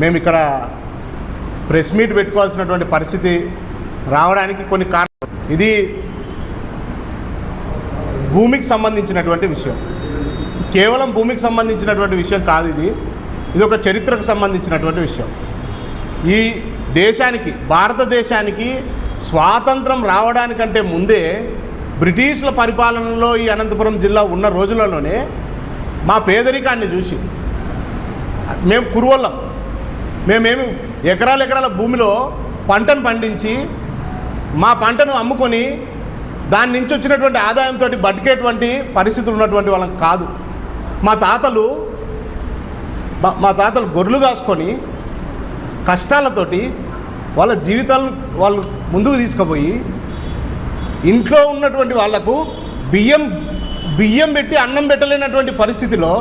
మేము ఇక్కడ press meet పెట్టుకోవాల్సినటువంటి పరిస్థితి రావడానికి కొన్ని కారణాలు. ఇది భూమికి సంబంధించినటువంటి విషయం, కేవలం భూమికి సంబంధించినటువంటి విషయం కాదు. ఇది ఒక చరిత్రకు సంబంధించినటువంటి విషయం. ఈ దేశానికి, భారతదేశానికి స్వాతంత్రం రావడానికంటే ముందే బ్రిటిష్ల పరిపాలనలో ఈ అనంతపురం జిల్లా ఉన్న రోజులలోనే మా పేదరికాన్ని చూసి మేము కురువళ్ళం, మేమేమి ఎకరాల భూమిలో పంటను పండించి మా పంటను అమ్ముకొని దాని నుంచి వచ్చినటువంటి ఆదాయంతో బతికేటువంటి పరిస్థితులు ఉన్నటువంటి వాళ్ళం కాదు. మా తాతలు గొర్రెలు కాసుకొని కష్టాలతోటి వాళ్ళ జీవితాలను వాళ్ళు ముందుకు తీసుకుపోయి ఇంట్లో ఉన్నటువంటి వాళ్లకు బియ్యం పెట్టి అన్నం పెట్టలేనటువంటి పరిస్థితిలో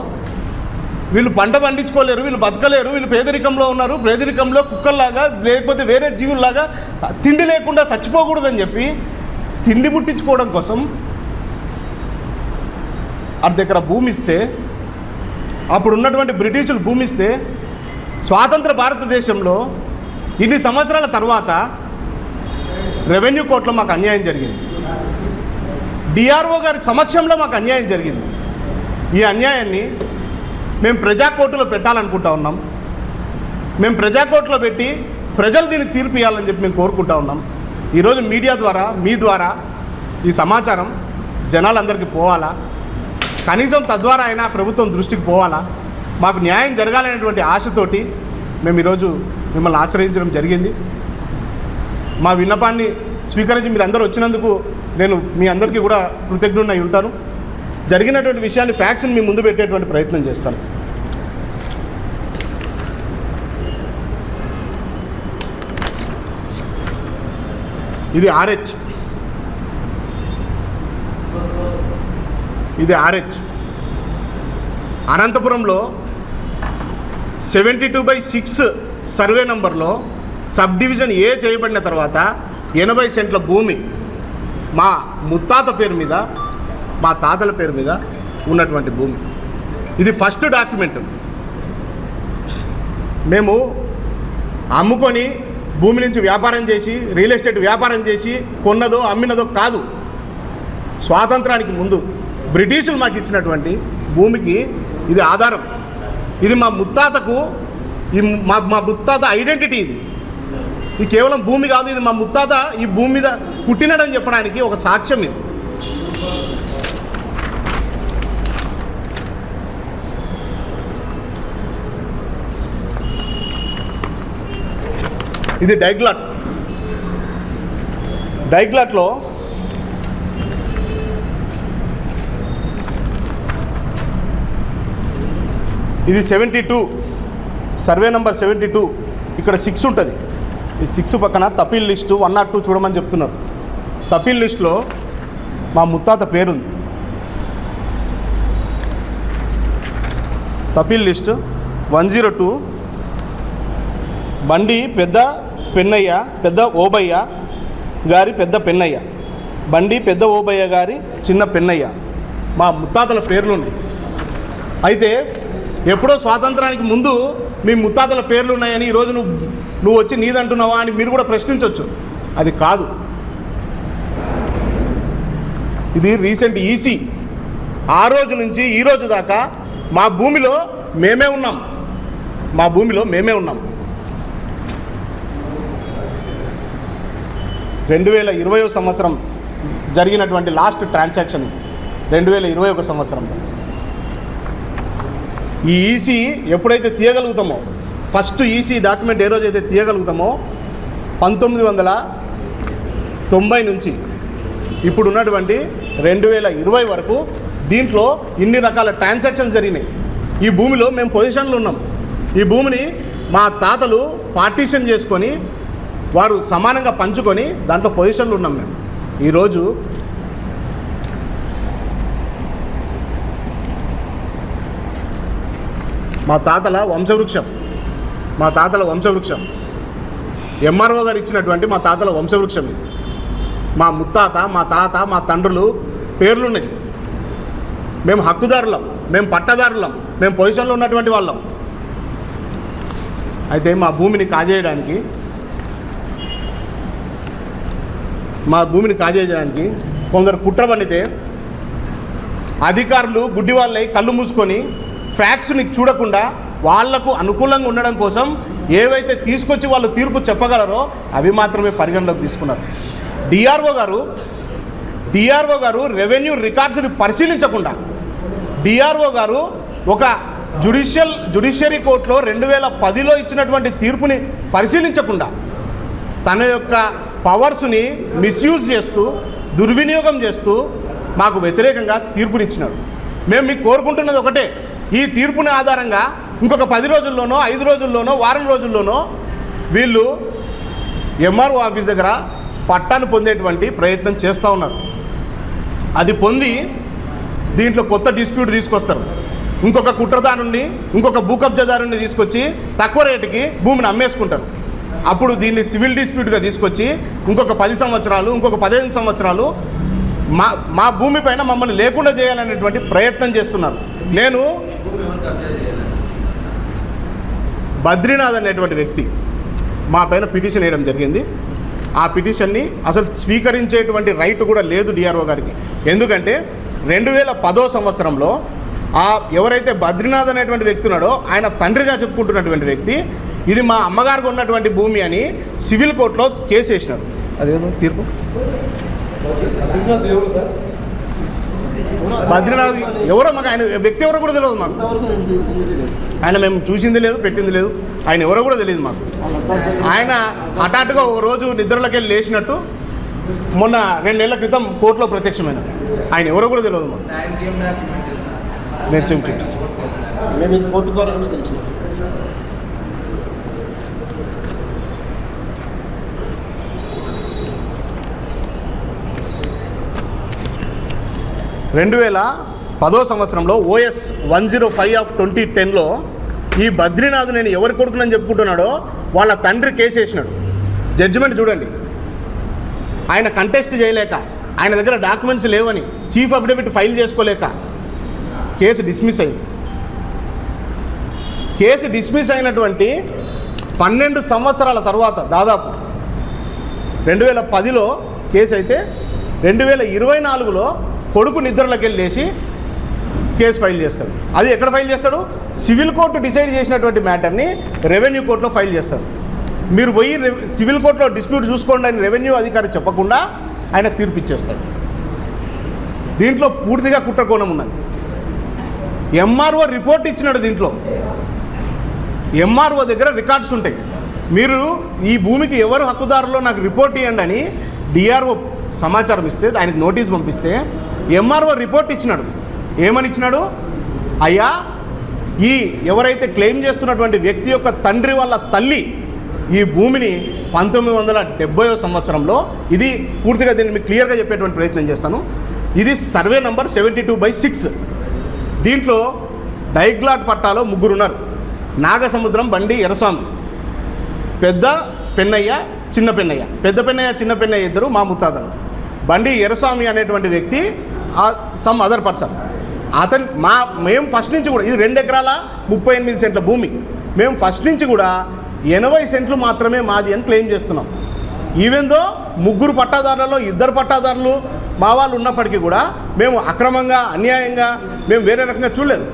వీళ్ళు పంట పండించుకోలేరు, వీళ్ళు బతకలేరు, వీళ్ళు పేదరికంలో ఉన్నారు. పేదరికంలో కుక్కల్లాగా లేకపోతే వేరే జీవుల్లాగా తిండి లేకుండా చచ్చిపోకూడదని చెప్పి తిండి పుట్టించుకోవడం కోసం అర్ధెకరా భూమి ఇస్తే, అప్పుడు ఉన్నటువంటి బ్రిటిషులు భూమి ఇస్తే, స్వాతంత్ర భారతదేశంలో ఇన్ని సంవత్సరాల తర్వాత రెవెన్యూ కోర్టులో మాకు అన్యాయం జరిగింది, డిఆర్ఓ గారి సమక్షంలో మాకు అన్యాయం జరిగింది. ఈ అన్యాయాన్ని మేము ప్రజాకోర్టులో పెట్టాలనుకుంటా ఉన్నాం. మేము ప్రజాకోర్టులో పెట్టి ప్రజలు దీనికి తీర్పు ఇవ్వాలని చెప్పి మేము కోరుకుంటా ఉన్నాం. ఈరోజు మీడియా ద్వారా, మీ ద్వారా ఈ సమాచారం జనాలందరికీ పోవాలా, కనీసం తద్వారా అయినా ప్రభుత్వం దృష్టికి పోవాలా, మాకు న్యాయం జరగాలనేటువంటి ఆశతోటి మేము ఈరోజు మిమ్మల్ని ఆశ్రయించడం జరిగింది. మా విన్నపాన్ని స్వీకరించి మీరు అందరూ వచ్చినందుకు నేను మీ అందరికీ కూడా కృతజ్ఞుడై ఉంటాను. జరిగినటువంటి విషయాన్ని ఫ్యాక్ట్స్ని మీ ముందు పెట్టేటువంటి ప్రయత్నం చేస్తాను. ఇది ఆర్హెచ్, అనంతపురంలో 72/6 సర్వే నంబర్లో సబ్ డివిజన్ ఏ చేయబడిన తర్వాత 80 సెంట్ల భూమి మా ముత్తాత పేరు మీద, మా తాతల పేరు మీద ఉన్నటువంటి భూమి. ఇది ఫస్ట్ డాక్యుమెంట్. మేము అమ్ముకొని భూమి నుంచి వ్యాపారం చేసి, రియల్ ఎస్టేట్ వ్యాపారం చేసి కొన్నదో అమ్మినదో కాదు. స్వాతంత్రానికి ముందు బ్రిటిషులు మాకు ఇచ్చినటువంటి భూమికి ఇది ఆధారం. ఇది మా ముత్తాతకు, మా ముత్తాత ఐడెంటిటీ. ఇది కేవలం భూమి కాదు, ఇది మా ముత్తాత ఈ భూమి మీద పుట్టినడని చెప్పడానికి ఒక సాక్ష్యం. ఇది డైగ్లాట్లో ఇది 72 సర్వే నంబర్ 72. ఇక్కడ 6 ఉంటుంది. ఈ 6 పక్కన తపీల్ లిస్టు 102 చూడమని చెప్తున్నారు. తపీల్ లిస్టులో మా ముత్తాత పేరుంది. తపీల్ లిస్టు 102 బండి పెద్ద పెన్నయ్య, పెద్ద ఓబయ్య గారి పెద్ద పెన్నయ్య, బండి పెద్ద ఓబయ్య గారి చిన్న పెన్నయ్య, మా ముత్తాతల పేర్లు ఉన్నాయి. అయితే ఎప్పుడో స్వాతంత్రానికి ముందు మీ ముత్తాతల పేర్లు ఉన్నాయని ఈరోజు నువ్వు వచ్చి నీదంటున్నావా అని మీరు కూడా ప్రశ్నించవచ్చు. అది కాదు. ఇది రీసెంట్ ఈసీ. ఆ రోజు నుంచి ఈ రోజు దాకా మా భూమిలో మేమే ఉన్నాం. 2020 సంవత్సరం జరిగినటువంటి లాస్ట్ ట్రాన్సాక్షన్ 2021 సంవత్సరంలో. ఈ ఈసీ ఎప్పుడైతే తీయగలుగుతామో, ఫస్ట్ ఈసీ డాక్యుమెంట్ ఏ రోజైతే తీయగలుగుతామో 1990 నుంచి ఇప్పుడు ఉన్నటువంటి 2020 వరకు దీంట్లో ఇన్ని రకాల ట్రాన్సాక్షన్స్ జరిగినాయి. ఈ భూమిలో మేము పొజిషన్లో ఉన్నాం. ఈ భూమిని మా తాతలు పార్టీషన్ చేసుకొని వారు సమానంగా పంచుకొని దాంట్లో పొజిషన్లు ఉన్నాం మేము. ఈరోజు మా తాతల వంశవృక్షం ఎంఆర్ఓ గారు ఇచ్చినటువంటి మా తాతల వంశవృక్షం ఇది. మా ముత్తాత, మా తాత, మా తండ్రులు పేర్లున్నాయి. మేము హక్కుదారులం, మేము పట్టదారులం, మేము పొజిషన్లో ఉన్నటువంటి వాళ్ళం. అయితే మా భూమిని కాజేయడానికి కొందరు కుట్ర పన్నితే అధికారులు గుడ్డి వాళ్ళై కళ్ళు మూసుకొని ఫ్యాక్ట్స్ని చూడకుండా వాళ్లకు అనుకూలంగా ఉండడం కోసం ఏవైతే తీసుకొచ్చి వాళ్ళు తీర్పు చెప్పగలరో అవి మాత్రమే పరిగణలోకి తీసుకున్నారు. డిఆర్ఓ గారు రెవెన్యూ రికార్డ్స్ని పరిశీలించకుండా, డిఆర్ఓ గారు ఒక జ్యుడిషియరీ కోర్టులో 2010లో ఇచ్చినటువంటి తీర్పుని పరిశీలించకుండా తన యొక్క పవర్స్ని మిస్యూజ్ చేస్తూ, దుర్వినియోగం చేస్తూ మాకు వ్యతిరేకంగా తీర్పునిచ్చినారు. మేము మీకు కోరుకుంటున్నది ఒకటే, ఈ తీర్పుని ఆధారంగా ఇంకొక 10 రోజుల్లోనో 5 రోజుల్లోనో వారం రోజుల్లోనో వీళ్ళు ఎంఆర్ఓ ఆఫీస్ దగ్గర పట్టాను పొందేటువంటి ప్రయత్నం చేస్తూ ఉన్నారు. అది పొంది దీంట్లో కొత్త డిస్ప్యూట్ తీసుకొస్తారు. ఇంకొక కుట్రదారుణ్ణి, ఇంకొక భూ కబ్జాదారుణ్ణి తీసుకొచ్చి తక్కువ రేటుకి భూమిని అమ్మేసుకుంటారు. అప్పుడు దీన్ని సివిల్ డిస్ప్యూట్గా తీసుకొచ్చి ఇంకొక 10 సంవత్సరాలు, ఇంకొక 15 సంవత్సరాలు మా భూమి పైన మమ్మల్ని లేకుండా చేయాలనేటువంటి ప్రయత్నం చేస్తున్నారు. నేను బద్రీనాథ్ అనేటువంటి వ్యక్తి మా పైన పిటిషన్ వేయడం జరిగింది. ఆ పిటిషన్ని అసలు స్వీకరించేటువంటి రైట్ కూడా లేదు డిఆర్ఓ గారికి. ఎందుకంటే 2010వ సంవత్సరంలో ఎవరైతే బద్రీనాథ్ అనేటువంటి వ్యక్తి ఉన్నాడో ఆయన తండ్రిగా చెప్పుకుంటున్నటువంటి వ్యక్తి ఇది మా అమ్మగారికి ఉన్నటువంటి భూమి అని సివిల్ కోర్టులో కేసు వేసినారు. అదేదో తీర్పు బద్రీనాథ్ ఎవరో మాకు ఆయన వ్యక్తి ఎవరో కూడా తెలియదు మాకు. ఆయన మేము చూసింది లేదు, పెట్టింది లేదు, ఆయన ఎవరో కూడా తెలియదు మాకు. ఆయన హఠాత్తుగా ఓ రోజు నిద్రలోకి వెళ్ళి లేచినట్టు మొన్న 2 నెలల క్రితం కోర్టులో ప్రత్యక్షమైన ఆయన ఎవరో కూడా తెలియదు మాకు. నేను చూపిస్తాను. కోర్టు ద్వారా తెలుసు. రెండు 2010వ సంవత్సరంలో OS 105/2010లో ఈ బద్రీనాథ్ నేను ఎవరి కొడుకునని చెప్పుకుంటున్నాడో వాళ్ళ తండ్రి కేసు వేసినాడు. జడ్జిమెంట్ చూడండి. ఆయన కంటెస్ట్ చేయలేక, ఆయన దగ్గర డాక్యుమెంట్స్ లేవని చీఫ్ అఫిడవిట్ ఫైల్ చేసుకోలేక కేసు డిస్మిస్ అయింది. కేసు డిస్మిస్ అయినటువంటి 12 సంవత్సరాల తర్వాత దాదాపు 2010లో కేసు అయితే 2024లో కొడుకు నిద్రలోకి వెళ్ళి లేచి కేసు ఫైల్ చేస్తాడు. అది ఎక్కడ ఫైల్ చేస్తాడు? సివిల్ కోర్టు డిసైడ్ చేసినటువంటి మ్యాటర్ని రెవెన్యూ కోర్టులో ఫైల్ చేస్తాడు. మీరు పోయి సివిల్ కోర్టులో డిస్ప్యూట్ చూసుకోండి అని రెవెన్యూ అధికారి చెప్పకుండా ఆయన తీర్పు ఇచ్చేస్తాడు. దీంట్లో పూర్తిగా కుట్రకోణం ఉన్నది. ఎంఆర్ఓ రిపోర్ట్ ఇచ్చినాడు. దీంట్లో ఎంఆర్ఓ దగ్గర రికార్డ్స్ ఉంటాయి. మీరు ఈ భూమికి ఎవరు హక్కుదారులో నాకు రిపోర్ట్ ఇవ్వండి అని డిఆర్ఓ సమాచారం ఇస్తే, ఆయనకు నోటీస్ పంపిస్తే ఎంఆర్ఓ రిపోర్ట్ ఇచ్చినాడు. ఏమని ఇచ్చినాడు? అయ్యా, ఈ ఎవరైతే క్లెయిమ్ చేస్తున్నటువంటి వ్యక్తి యొక్క తండ్రి వాళ్ళ తల్లి ఈ భూమిని 1970వ సంవత్సరంలో, ఇది పూర్తిగా దీన్ని మీకు క్లియర్గా చెప్పేటువంటి ప్రయత్నం చేస్తాను. ఇది సర్వే నంబర్ 72/6. దీంట్లో డైగ్లాట్ పట్టాలో 3 ఉన్నారు. నాగసముద్రం, బండి, ఎర్రస్వామి, పెద్ద పెన్నయ్య, చిన్న పెన్నయ్య. పెద్ద పెన్నయ్య, చిన్న పెన్నయ్య ఇద్దరు మా ముత్తాతలు. బండి ఎర్రస్వామి అనేటువంటి వ్యక్తి సమ్ అదర్ పర్సన్. మేము ఫస్ట్ నుంచి కూడా ఇది 2 ఎకరాల 38 సెంట్ల భూమి. మేము ఫస్ట్ నుంచి కూడా 80 సెంట్లు మాత్రమే మాది అని క్లెయిమ్ చేస్తున్నాం. ఈవెన్ దో 3 పట్టాదారులలో 2 పట్టాదారులు మా వాళ్ళు ఉన్నప్పటికీ కూడా మేము అక్రమంగా, అన్యాయంగా మేము వేరే రకంగా చూడలేదు.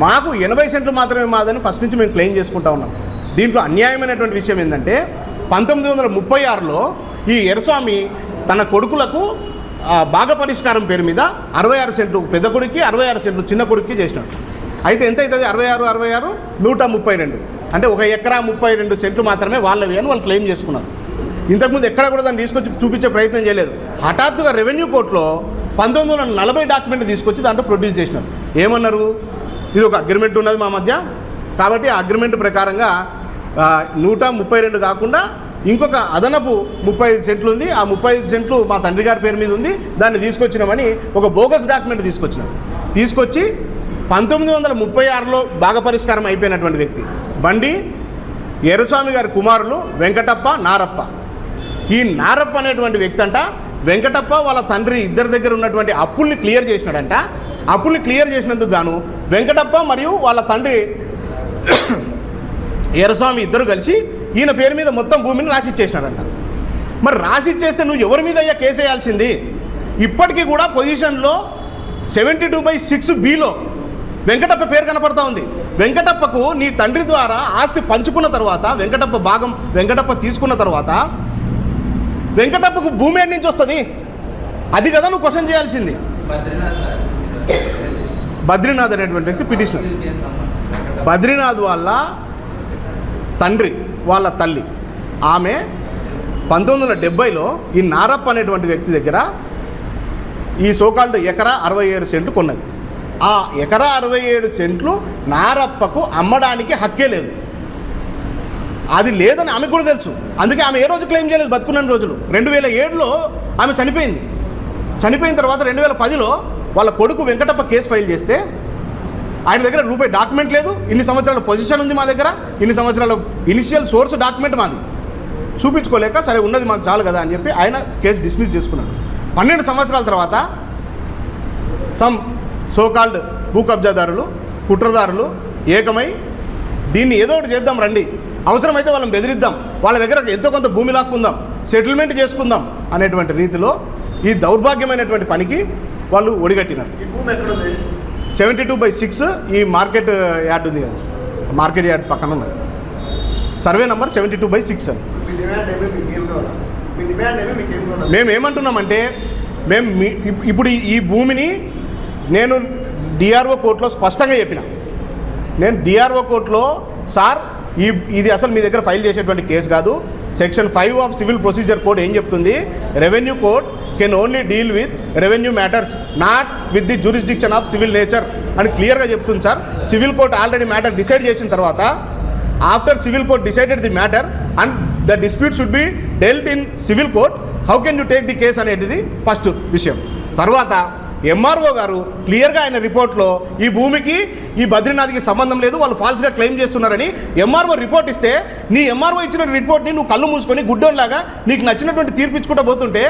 మాకు 80 సెంట్లు మాత్రమే మాదని ఫస్ట్ నుంచి మేము క్లెయిమ్ చేసుకుంటా ఉన్నాం. దీంట్లో అన్యాయమైనటువంటి విషయం ఏంటంటే 1936లో ఈ ఎర్రస్వామి తన కొడుకులకు భాగ పరిష్కారం పేరు మీద 66 సెంట్లు పెద్ద కొడుక్కి, 66 సెంట్లు చిన్న కొడుక్కి చేసినాడు. అయితే ఎంత అవుతుంది? 66 132, అంటే 1 ఎకరా 32 సెంట్లు మాత్రమే వాళ్ళవి అని వాళ్ళు క్లెయిమ్ చేసుకున్నారు. ఇంతకుముందు ఎక్కడ కూడా దాన్ని తీసుకొచ్చి చూపించే ప్రయత్నం చేయలేదు. హఠాత్తుగా రెవెన్యూ కోర్టులో 1940 డాక్యుమెంట్ తీసుకొచ్చి దాంట్లో ప్రొడ్యూస్ చేసినారు. ఏమన్నారు? ఇది ఒక అగ్రిమెంట్ ఉన్నది మా మధ్య, కాబట్టి ఆ అగ్రిమెంట్ ప్రకారంగా 132 కాకుండా ఇంకొక అదనపు 35 సెంట్లు ఉంది. ఆ 35 సెంట్లు మా తండ్రి గారి పేరు మీద ఉంది, దాన్ని తీసుకొచ్చినామని ఒక బోగస్ డాక్యుమెంట్ తీసుకొచ్చి 1936లో భాగ పరిష్కారం అయిపోయినటువంటి వ్యక్తి బండి ఎర్రస్వామి గారి కుమారులు వెంకటప్ప, నారప్ప. ఈ నారప్ప అనేటువంటి వ్యక్తి అంట వెంకటప్ప వాళ్ళ తండ్రి ఇద్దరి దగ్గర ఉన్నటువంటి అప్పుల్ని క్లియర్ చేసినాడంట. అప్పుల్ని క్లియర్ చేసినందుకు గాను వెంకటప్ప మరియు వాళ్ళ తండ్రి ఎర్రస్వామి ఇద్దరు కలిసి ఈయన పేరు మీద మొత్తం భూమిని రాసిచ్చేసినారంట. మరి రాసిచ్చేస్తే నువ్వు ఎవరి మీద అయ్యా కేసు వేయాల్సింది? ఇప్పటికీ కూడా పొజిషన్లో 72/6 వెంకటప్ప పేరు కనపడతా ఉంది. వెంకటప్పకు నీ తండ్రి ద్వారా ఆస్తి పంచుకున్న తర్వాత, వెంకటప్ప భాగం వెంకటప్ప తీసుకున్న తర్వాత వెంకటప్పకు భూమి ఎక్కడి నుంచి వస్తుంది? అది కదా నువ్వు క్వశ్చన్ చేయాల్సింది. బద్రీనాథ్ అనేటువంటి వ్యక్తి పిటిషనర్. బద్రీనాథ్ వాళ్ళ తండ్రి వాళ్ళ తల్లి ఆమె 1970లో ఈ నారప్ప అనేటువంటి వ్యక్తి దగ్గర ఈ సోకాల్డ్ ఎకరా 67 సెంట్లు కొన్నది. ఆ ఎకరా 67 సెంట్లు నారప్పకు అమ్మడానికి హక్కే లేదు. అది లేదని ఆమెకు కూడా తెలుసు. అందుకే ఆమె ఏ రోజు క్లెయిమ్ చేయలేదు బతుకున్న రోజులు. 2007లో ఆమె చనిపోయింది. చనిపోయిన తర్వాత 2010లో వాళ్ళ కొడుకు వెంకటప్ప కేసు ఫైల్ చేస్తే ఆయన దగ్గర రూపాయి డాక్యుమెంట్ లేదు. ఇన్ని సంవత్సరాల పొజిషన్ ఉంది మా దగ్గర, ఇన్ని సంవత్సరాల ఇనిషియల్ సోర్స్ డాక్యుమెంట్ మాది చూపించుకోలేక, సరే ఉన్నది మాకు చాలు కదా అని చెప్పి ఆయన కేసు డిస్మిస్ చేసుకున్నాడు. 12 సంవత్సరాల తర్వాత సమ్ సోకాల్డ్ భూ కబ్జాదారులు, కుట్రదారులు ఏకమై దీన్ని ఏదో ఒకటి చేద్దాం రండి, అవసరమైతే వాళ్ళని బెదిరిద్దాం, వాళ్ళ దగ్గర ఎంతో కొంత భూమి లాక్కుందాం, సెటిల్మెంట్ చేసుకుందాం అనేటువంటి రీతిలో ఈ దౌర్భాగ్యమైనటువంటి పనికి వాళ్ళు ఒడిగట్టినారు. 72/6 ఈ మార్కెట్ యార్డ్ ఉంది కదా, మార్కెట్ యార్డ్ పక్కన ఉన్నది. Survey number 72/6. మేము ఏమంటున్నామంటే, మేము ఇప్పుడు ఈ భూమిని నేను డిఆర్ఓ కోర్టులో స్పష్టంగా చెప్పిన. నేను డిఆర్ఓ కోర్టులో సార్ ఇది అసలు మీ దగ్గర ఫైల్ చేసేటువంటి కేసు కాదు. Section 5 of civil procedure code ఏం చెప్తుంది? Revenue code can only deal with revenue matters, not with the jurisdiction of civil nature అని క్లియర్గా చెప్తుంది sir. Civil court already matter decide చేసిన తర్వాత, after civil court decided the matter and the dispute should be dwelt in civil court, how can you take the case అనేది first విషయం. తర్వాత MRO గారు క్లియర్గా ఆయన రిపోర్ట్లో ఈ భూమికి ఈ బద్రీనాథ్కి సంబంధం లేదు, వాళ్ళు ఫాల్స్గా క్లెయిమ్ చేస్తున్నారని ఎంఆర్ఓ రిపోర్ట్ ఇస్తే, నీ ఎంఆర్ఓ ఇచ్చిన రిపోర్ట్ని నువ్వు కళ్ళు మూసుకొని గుడ్డోన్లాగా నీకు నచ్చినటువంటి తీర్పిచ్చుకుంటూ పోతుంటే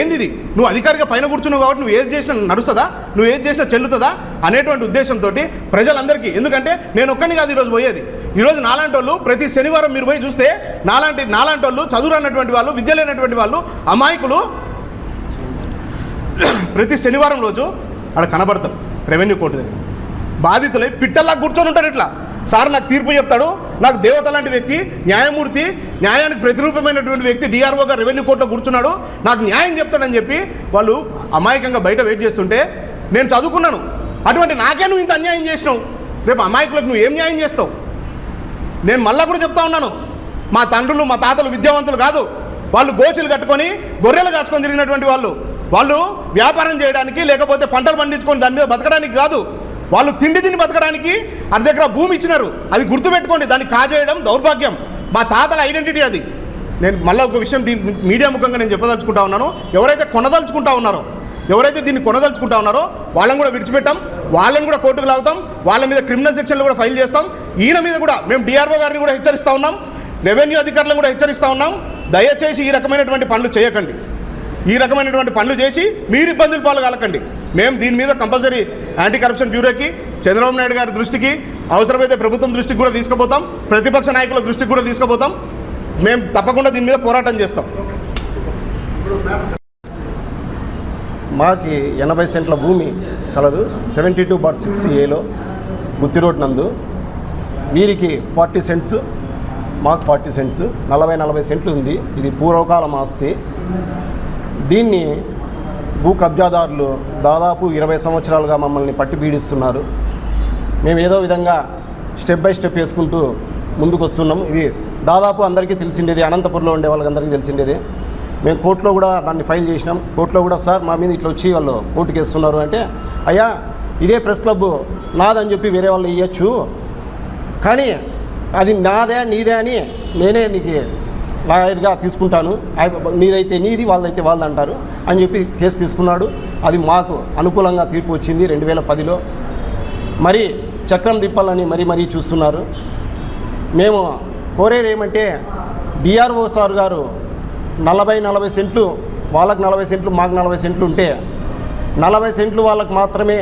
ఏంది ఇది? నువ్వు అధికారిగా పైన కూర్చున్నావు కాబట్టి నువ్వు ఏది చేసినా నడుస్తుందా, నువ్వు ఏది చేసినా చెల్లుతుందా అనేటువంటి ఉద్దేశంతో ప్రజలందరికీ, ఎందుకంటే నేను ఒక్కని కాదు ఈరోజు పోయేది, ఈరోజు నాలాంటి వాళ్ళు ప్రతి శనివారం మీరు పోయి చూస్తే నాలాంటి వాళ్ళు, చదువు అన్నటువంటి వాళ్ళు, విద్య లేనటువంటి వాళ్ళు, అమాయకులు ప్రతి శనివారం రోజు అక్కడ కనబడతారు రెవెన్యూ కోర్టు దగ్గర. బాధితులై పిట్టల్లా కూర్చొని ఉంటారు. ఇట్లా సార్ నాకు తీర్పు చెప్తాడు, నాకు దేవత లాంటి వ్యక్తి, న్యాయమూర్తి, న్యాయానికి ప్రతిరూపమైనటువంటి వ్యక్తి డిఆర్ఓగా రెవెన్యూ కోర్టులో కూర్చున్నాడు, నాకు న్యాయం చెప్తాడని చెప్పి వాళ్ళు అమాయకంగా బయట వెయిట్ చేస్తుంటే, నేను చదువుకున్నాను, అటువంటి నాకే నువ్వు ఇంత అన్యాయం చేసినావు, రేపు అమాయకులకు నువ్వు ఏం న్యాయం చేస్తావు? నేను మళ్ళా కూడా చెప్తా ఉన్నాను, మా తండ్రులు మా తాతలు విద్యావంతులు కాదు, వాళ్ళు గోచులు కట్టుకొని గొర్రెలు కాచుకొని తిరిగినటువంటి వాళ్ళు వ్యాపారం చేయడానికి, లేకపోతే పంటలు పండించుకొని దాని మీద బతకడానికి కాదు, వాళ్ళు తిండి బతకడానికి అది దగ్గర భూమి ఇచ్చినారు. అది గుర్తుపెట్టుకోండి. దాన్ని కాజేయడం దౌర్భాగ్యం. మా తాతల ఐడెంటిటీ అది. నేను మళ్ళీ ఒక విషయం మీడియా ముఖంగా నేను చెప్పదలుచుకుంటా ఉన్నాను. ఎవరైతే దీన్ని కొనదలుచుకుంటా ఉన్నారో వాళ్ళని కూడా విడిచిపెట్టాం, వాళ్ళని కూడా కోర్టుకు లాగుతాం, వాళ్ళ మీద క్రిమినల్ సెక్షన్లు కూడా ఫైల్ చేస్తాం. ఈయన మీద కూడా మేము డిఆర్ఓ గారిని కూడా హెచ్చరిస్తూ ఉన్నాం, రెవెన్యూ అధికారులను కూడా హెచ్చరిస్తూ ఉన్నాం. దయచేసి ఈ రకమైనటువంటి పనులు చేయకండి. ఈ రకమైనటువంటి పనులు చేసి మీరు ఇబ్బందులు పాల్గొనకండి. మేము దీని మీద కంపల్సరీ యాంటీ కరప్షన్ బ్యూరోకి, చంద్రబాబు నాయుడు గారి దృష్టికి, అవసరమైతే ప్రభుత్వం దృష్టికి కూడా తీసుకుపోతాం, ప్రతిపక్ష నాయకుల దృష్టికి కూడా తీసుకుపోతాం. మేము తప్పకుండా దీని మీద పోరాటం చేస్తాం. మాకి 80 సెంట్ల భూమి కలదు 72/6A గుత్తి రోడ్ నందు. వీరికి 40 సెంట్స్, మాకు 40 సెంట్స్, 40 సెంట్లు ఉంది. ఇది పూర్వకాలం ఆస్తి. దీన్ని భూ కబ్జాదారులు దాదాపు 20 సంవత్సరాలుగా మమ్మల్ని పట్టి పీడిస్తున్నారు. మేము ఏదో విధంగా స్టెప్ బై స్టెప్ వేసుకుంటూ ముందుకు వస్తున్నాం. ఇది దాదాపు అందరికీ తెలిసిండేది, అనంతపురంలో ఉండే వాళ్ళందరికీ తెలిసిండేది. మేము కోర్టులో కూడా దాన్ని ఫైల్ చేసినాం. కోర్టులో కూడా సార్ మా మీద ఇట్లా వచ్చి వాళ్ళు కోర్టుకి వేస్తున్నారు అంటే, అయ్యా ఇదే ప్రెస్ క్లబ్ నాదని చెప్పి వేరే వాళ్ళు ఇవ్వచ్చు, కానీ అది నాదే నీదే అని నేనే నీకు లాయర్గా తీసుకుంటాను, నీదైతే నీది వాళ్ళదైతే వాళ్ళది అంటారు అని చెప్పి కేసు తీసుకున్నాడు. అది మాకు అనుకూలంగా తీర్పు వచ్చింది 2010లో. మరి చక్రం తిప్పాలని మరీ చూస్తున్నారు. మేము కోరేది ఏమంటే, డిఆర్ఓ సార్ గారు 40 సెంట్లు వాళ్ళకి 40 సెంట్లు మాకు 40 సెంట్లు ఉంటే 40 సెంట్లు వాళ్ళకి మాత్రమే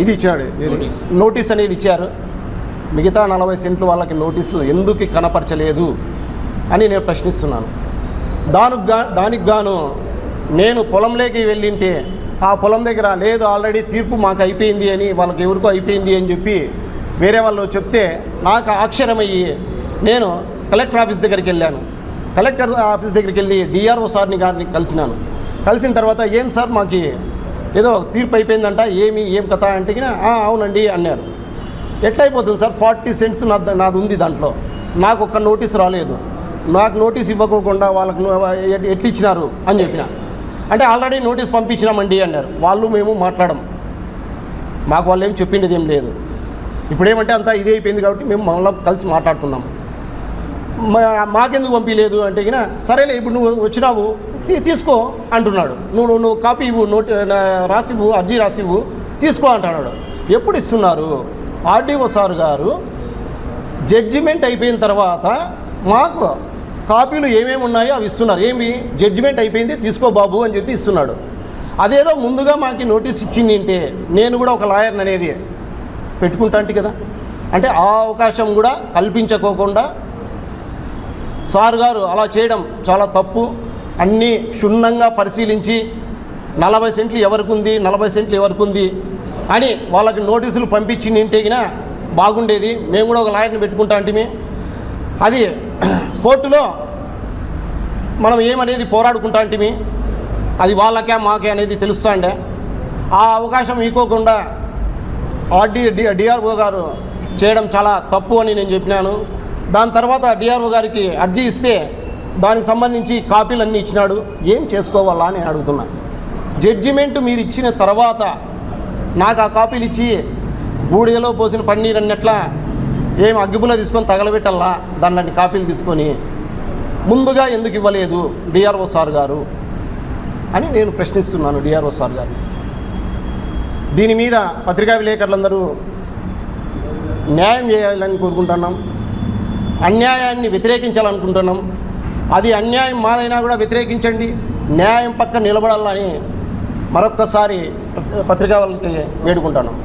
ఇది ఇచ్చాడు, నోటీస్ అనేది ఇచ్చారు. మిగతా 40 సెంట్లు వాళ్ళకి నోటీసు ఎందుకు కనపరచలేదు అని నేను ప్రశ్నిస్తున్నాను. దానికి గాను నేను పొలంలోకి వెళ్ళింటే ఆ పొలం దగ్గర లేదు ఆల్రెడీ తీర్పు మాకు అయిపోయింది అని, వాళ్ళకి ఎవరికో అయిపోయింది అని చెప్పి వేరే వాళ్ళు చెప్తే నాకు ఆశ్చర్యమయ్యి నేను కలెక్టర్ ఆఫీస్ దగ్గరికి వెళ్ళాను. కలెక్టర్ ఆఫీస్ దగ్గరికి వెళ్ళి డిఆర్ఓ సార్ని గారిని కలిసిన తర్వాత ఏం సార్ మాకు ఏదో తీర్పు అయిపోయిందంట, ఏం కథ అంటే అవునండి అన్నారు. ఎట్లయిపోతుంది సార్, 40 సెంట్స్ నాది ఉంది, దాంట్లో నాకు ఒక్క నోటీస్ రాలేదు, నాకు నోటీస్ ఇవ్వకోకుండా వాళ్ళకు ఎట్లు ఇచ్చినారు అని చెప్పిన. అంటే ఆల్రెడీ నోటీస్ పంపించినామండి అన్నారు. వాళ్ళు మేము మాట్లాడడం, మాకు వాళ్ళు ఏం చెప్పిండేది ఏం లేదు. ఇప్పుడేమంటే అంతా ఇదే అయిపోయింది కాబట్టి మేము మళ్ళీ కలిసి మాట్లాడుతున్నాం. మాకెందుకు పంపించలేదు అంటే సరేలే ఇప్పుడు నువ్వు వచ్చినావు తీసుకో అంటున్నాడు. నువ్వు కాపీ ఇవ్వు, రాసివ్వు, అర్జీ రాసివ్వు, తీసుకో అంటున్నాడు. ఎప్పుడు ఇస్తున్నారు? ఆర్డీఓ సార్ గారు జడ్జిమెంట్ అయిపోయిన తర్వాత మాకు కాపీలు ఏమేమి ఉన్నాయో అవి ఇస్తున్నారు. ఏమి జడ్జిమెంట్ అయిపోయింది తీసుకో బాబు అని చెప్పి ఇస్తున్నాడు. అదేదో ముందుగా మాకు నోటీస్ ఇచ్చింది నేను కూడా ఒక లాయర్ని అనేది పెట్టుకుంటాంటి కదా. అంటే ఆ అవకాశం కూడా కల్పించుకోకుండా సార్ గారు అలా చేయడం చాలా తప్పు. అన్నీ క్షుణ్ణంగా పరిశీలించి 40 సెంట్లు ఎవరికి ఉంది, 40 సెంట్లు ఎవరికి ఉంది అని వాళ్ళకి నోటీసులు పంపించింటే బాగుండేది. మేము కూడా ఒక లాయర్ని పెట్టుకుంటా అంటే అది కోర్టులో మనం ఏమనేది పోరాడుకుంటా అంటే అది వాళ్ళకే మాకే అనేది తెలుస్తాండే. ఆ అవకాశం ఇవ్వకుండా డిఆర్ఓ గారు చేయడం చాలా తప్పు అని నేను చెప్పినాను. దాని తర్వాత డిఆర్ఓ గారికి అర్జీ ఇస్తే దానికి సంబంధించి కాపీలన్నీ ఇచ్చినాడు. ఏం చేసుకోవాలా అని అడుగుతున్నా. జడ్జిమెంట్ మీరు ఇచ్చిన తర్వాత నాకు ఆ కాపీలు ఇచ్చి బూడిదలో పోసిన పన్నీర్ అన్నట్లా ఏం అగ్గిపుల్ల తీసుకొని తగలబెట్టల్లా దాన్ని కాపీలు తీసుకొని ముందుగా ఎందుకు ఇవ్వలేదు డిఆర్ఓ సార్ గారు అని నేను ప్రశ్నిస్తున్నాను డిఆర్ఓ సార్ గారిని. దీని మీద పత్రికా విలేకరులందరూ న్యాయం చేయాలని కోరుకుంటున్నాం. అన్యాయాన్ని వ్యతిరేకించాలనుకుంటున్నాం. అది అన్యాయం మాదైనా కూడా వ్యతిరేకించండి, న్యాయం పక్క నిలబడాలని మరొక్కసారి పత్రికా వాళ్ళకి వేడుకుంటున్నాం.